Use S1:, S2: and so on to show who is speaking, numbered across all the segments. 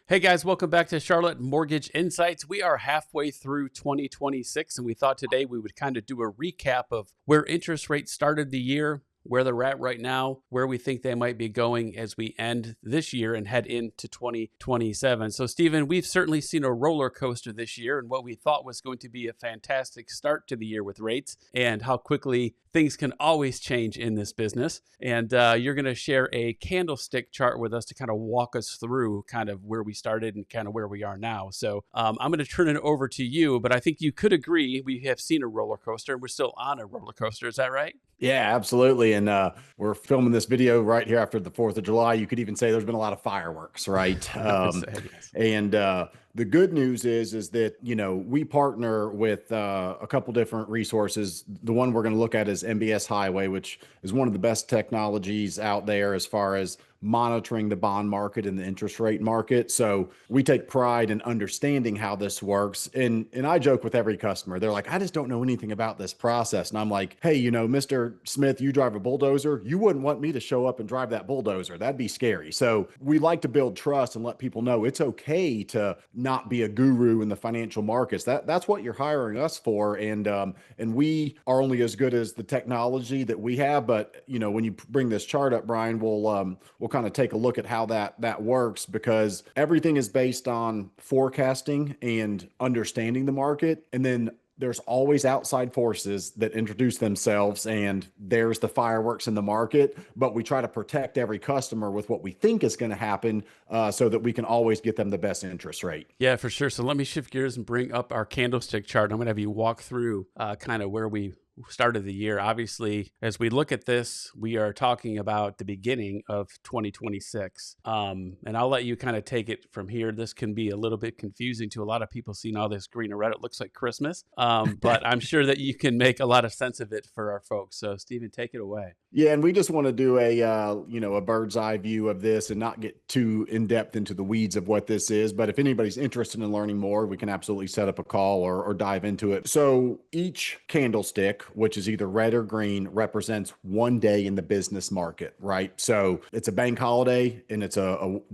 S1: Hey guys, welcome back to Charlotte Mortgage Insights. We are halfway through 2026, and we thought today we would kind of do a recap of where interest rates started the year, where they're at right now, where we think they might be going as we end this year and head into 2027. So, Stephen, we've certainly seen a roller coaster this year, and what we thought was going to be a fantastic start to the year with rates, and how quickly things can always change in this business. And you're going to share a candlestick chart with us to kind of walk us through kind of where we started and kind of where we are now. So I'm going to turn it over to you, but I think you could agree we have seen a roller coaster and we're still on a roller coaster. Is that right?
S2: Yeah, absolutely. And we're filming this video right here after the 4th of July. You could even say there's been a lot of fireworks, right?
S1: I would say yes.
S2: And the good news is that, we partner with a couple different resources. The one we're going to look at is MBS Highway, which is one of the best technologies out there as far as monitoring the bond market and the interest rate market. So we take pride in understanding how this works. And I joke with every customer. They're like, I just don't know anything about this process. And I'm like, hey, Mr. Smith, you drive a bulldozer. You wouldn't want me to show up and drive that bulldozer. That'd be scary. So we like to build trust and let people know it's okay to not be a guru in the financial markets. That's what you're hiring us for. And we are only as good as the technology that we have. But when you bring this chart up, Brian, we'll kind of take a look at how that works, because everything is based on forecasting and understanding the market. And then there's always outside forces that introduce themselves, and there's the fireworks in the market. But we try to protect every customer with what we think is going to happen, so that we can always get them the best interest rate.
S1: Yeah, for sure. So let me shift gears and bring up our candlestick chart. I'm going to have you walk through kind of where we started the year. Obviously, as we look at this, we are talking about the beginning of 2026. And I'll let you kind of take it from here. This can be a little bit confusing to a lot of people seeing all this green and red. It looks like Christmas, but I'm sure that you can make a lot of sense of it for our folks. So, Stephen, take it away.
S2: Yeah, and we just want to do a bird's eye view of this and not get too in depth into the weeds of what this is. But if anybody's interested in learning more, we can absolutely set up a call or dive into it. So each candlestick, which is either red or green, represents one day in the business market, right? So it's a bank holiday, and it's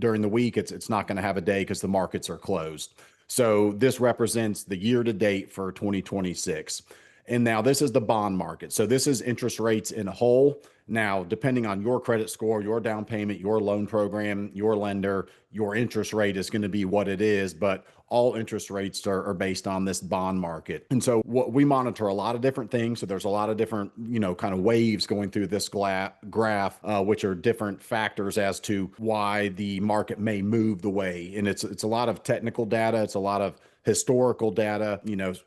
S2: during the week, it's not going to have a day because the markets are closed. So this represents the year to date for 2026. And now this is the bond market. So this is interest rates in a whole. Now, depending on your credit score, your down payment, your loan program, your lender, your interest rate is going to be what it is. But all interest rates are based on this bond market. And so what we monitor a lot of different things. So there's a lot of different, kind of waves going through this graph, which are different factors as to why the market may move the way. And it's a lot of technical data. It's a lot of historical data.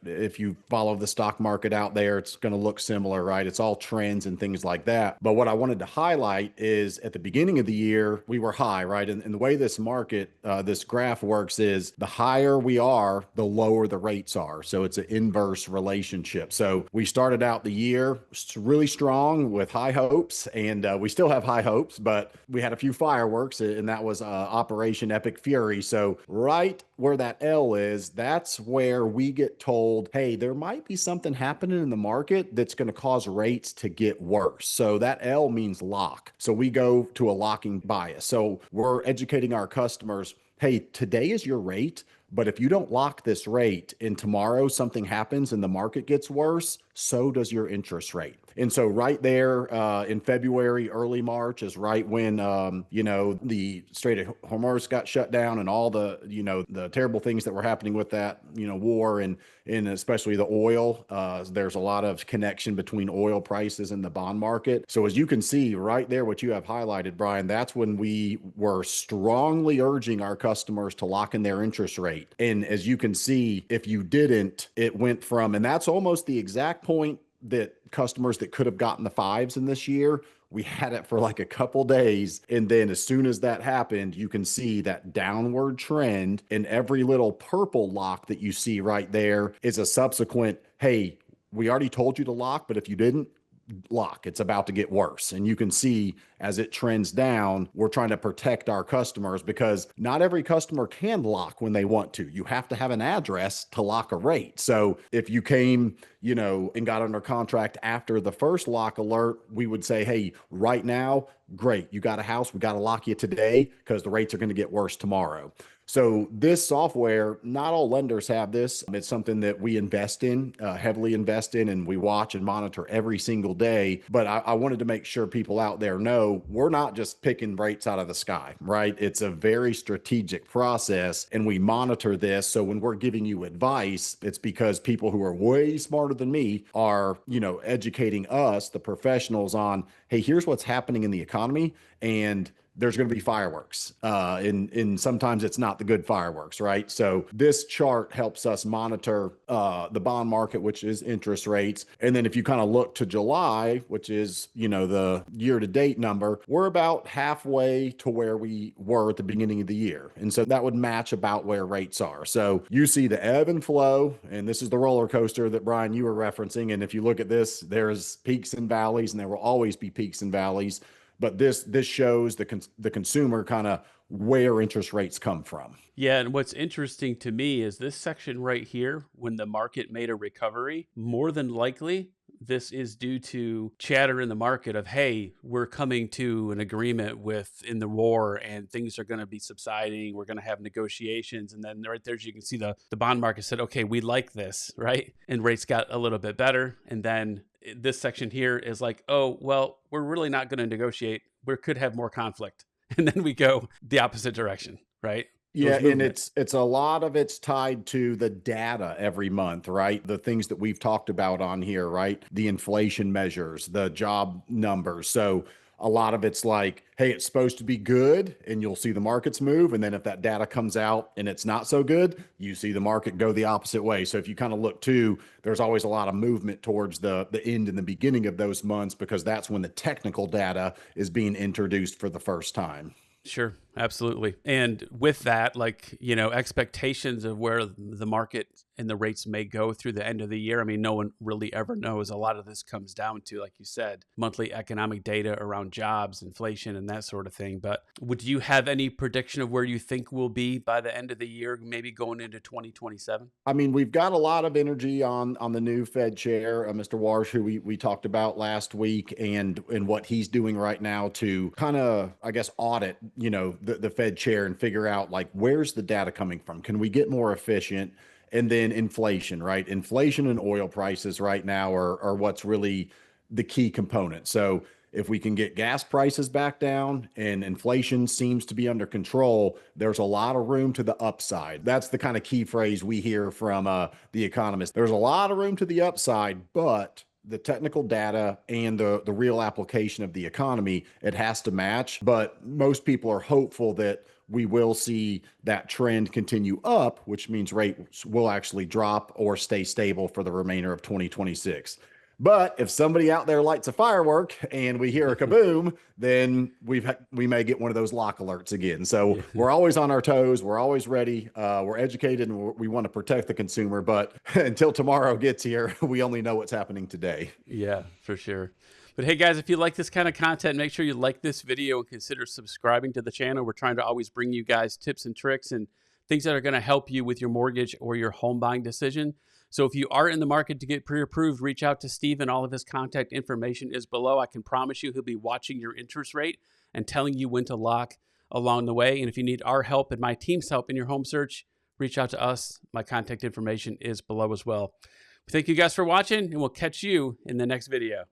S2: If you follow the stock market out there, it's going to look similar, right? It's all trends and things like that. But what I wanted to highlight is at the beginning of the year, we were high, right? And the way this market, this graph works is the higher we are, the lower the rates are. So it's an inverse relationship. So we started out the year really strong with high hopes, and we still have high hopes, but we had a few fireworks, and that was Operation Epic Fury. So right where that L is, that's where we get told, hey, there might be something happening in the market that's going to cause rates to get worse. So that L means lock. So we go to a locking bias. So we're educating our customers, hey, today is your rate, but if you don't lock this rate and tomorrow something happens and the market gets worse, so does your interest rate. And so right there in February, early March is right when, the Strait of Hormuz got shut down, and all the, the terrible things that were happening with that, war and especially the oil. There's a lot of connection between oil prices and the bond market. So as you can see right there, what you have highlighted, Brian, that's when we were strongly urging our customers to lock in their interest rate. And as you can see, if you didn't, it went from, and that's almost the exact point that customers that could have gotten the fives in this year, we had it for like a couple days. And then as soon as that happened, you can see that downward trend, and every little purple lock that you see right there is a subsequent, hey, we already told you to lock, but if you didn't lock, it's about to get worse. And you can see as it trends down, we're trying to protect our customers, because not every customer can lock when they want to. You have to have an address to lock a rate. So if you came, and got under contract after the first lock alert, we would say, hey, right now, great, you got a house, we got to lock you today because the rates are going to get worse tomorrow. So this software, not all lenders have this. It's something that we invest in, heavily invest in, and we watch and monitor every single day. But I wanted to make sure people out there know we're not just picking rates out of the sky, right? It's a very strategic process, and we monitor this. So when we're giving you advice, it's because people who are way smarter than me are, educating us, the professionals, on, hey, here's what's happening in the economy, and there's going to be fireworks. And sometimes it's not the good fireworks, right? So this chart helps us monitor the bond market, which is interest rates. And then if you kind of look to July, which is, the year to date number, we're about halfway to where we were at the beginning of the year. And so that would match about where rates are. So you see the ebb and flow, and this is the roller coaster that, Brian, you were referencing. And if you look at this, there's peaks and valleys, and there will always be peaks and valleys. But this shows the consumer kind of where interest rates come from.
S1: Yeah, and what's interesting to me is this section right here, when the market made a recovery, more than likely, this is due to chatter in the market of, hey, we're coming to an agreement in the war and things are going to be subsiding. We're going to have negotiations. And then right there, you can see the bond market said, okay, we like this, right? And rates got a little bit better. And then this section here is like, oh, well, we're really not going to negotiate. We could have more conflict. And then we go the opposite direction, right?
S2: Yeah, and it's a lot of it's tied to the data every month, right? The things that we've talked about on here, right? The inflation measures, the job numbers. So a lot of it's like, hey, it's supposed to be good, and you'll see the markets move. And then if that data comes out and it's not so good, you see the market go the opposite way. So if you kind of look too, there's always a lot of movement towards the end and the beginning of those months, because that's when the technical data is being introduced for the first time.
S1: Sure, absolutely. And with that, expectations of where the market and the rates may go through the end of the year. I mean, no one really ever knows. A lot of this comes down to, like you said, monthly economic data around jobs, inflation, and that sort of thing. But would you have any prediction of where you think we'll be by the end of the year, maybe going into 2027?
S2: I mean, we've got a lot of energy on the new Fed chair, Mr. Warsh, who we talked about last week, and what he's doing right now to kind of, I guess, audit, the Fed chair and figure out, like, where's the data coming from? Can we get more efficient? And then inflation, right? Inflation and oil prices right now are what's really the key component. So if we can get gas prices back down and inflation seems to be under control, there's a lot of room to the upside. That's the kind of key phrase we hear from the economists. There's a lot of room to the upside, but the technical data and the real application of the economy, it has to match. But most people are hopeful that we will see that trend continue up, which means rates will actually drop or stay stable for the remainder of 2026. But if somebody out there lights a firework and we hear a kaboom, then we may get one of those lock alerts again. So we're always on our toes. We're always ready. We're educated, and we want to protect the consumer. But until tomorrow gets here, we only know what's happening today.
S1: Yeah, for sure. But hey, guys, if you like this kind of content, make sure you like this video and consider subscribing to the channel. We're trying to always bring you guys tips and tricks and things that are going to help you with your mortgage or your home buying decision. So if you are in the market to get pre-approved, reach out to Steve, and all of his contact information is below. I can promise you he'll be watching your interest rate and telling you when to lock along the way. And if you need our help and my team's help in your home search, reach out to us. My contact information is below as well. Thank you guys for watching, and we'll catch you in the next video.